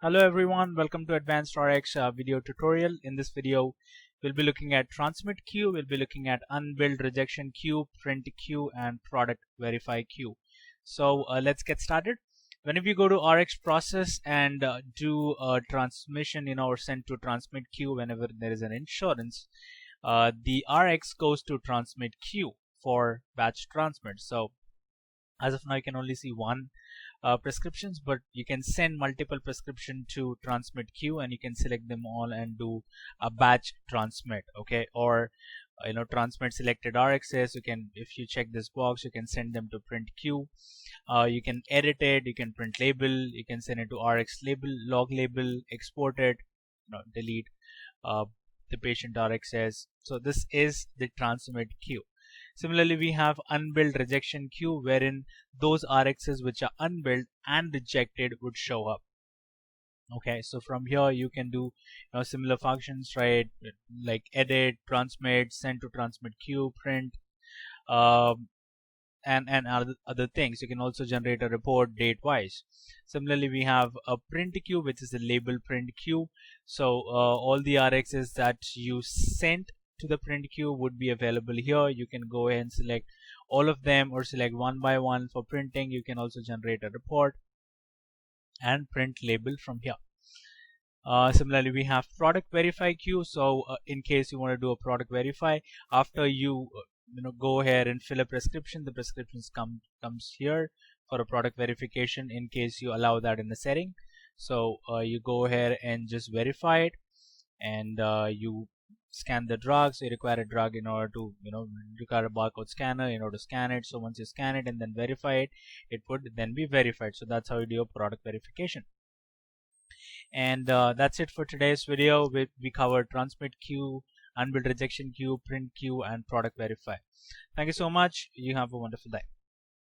Hello everyone, welcome to Advanced RX video tutorial. In this video, we'll be looking at Transmit Q, we'll be looking at Unbilled Rejection Q, Print Q, and Product Verify Q. So let's get started. Whenever you go to RX process and do a transmission, or send to Transmit Q whenever there is an insurance, the RX goes to Transmit Q for batch transmit. So as of now, you can only see one prescriptions, but you can send multiple prescription to Transmit Q and you can select them all and do a batch transmit. Okay, or transmit selected RXs. You can, if you check this box, you can send them to Print Q. You can edit it, you can print label, you can send it to RX label, log label, export it, delete the patient RXs. So this is the Transmit Q. Similarly, we have Unbilled Rejection Q, wherein those RXs which are unbilled and rejected would show up. Okay, so from here you can do similar functions, right? Like edit, transmit, send to Transmit Q, print, and other things. You can also generate a report date wise. Similarly, we have a Print Q, which is a label Print Q. So all the RXs that you sent to the Print Q would be available here. You can go ahead and select all of them or select one by one for printing. You can also generate a report and print label from here. Similarly, we have Product Verify Q. So in case you want to do a product verify, after you go ahead and fill a prescription, the prescriptions comes here for a product verification in case you allow that in the setting. So you go ahead and just verify it, and you scan the drug. So you require a drug in order to require a barcode scanner in order to scan it. So once you scan it and then verify it, it would then be verified. So that's how you do a product verification. And that's it for today's video. We covered Transmit Q, Unbilled Rejection Q, Print Q, and Product Verify. Thank you so much. You have a wonderful day.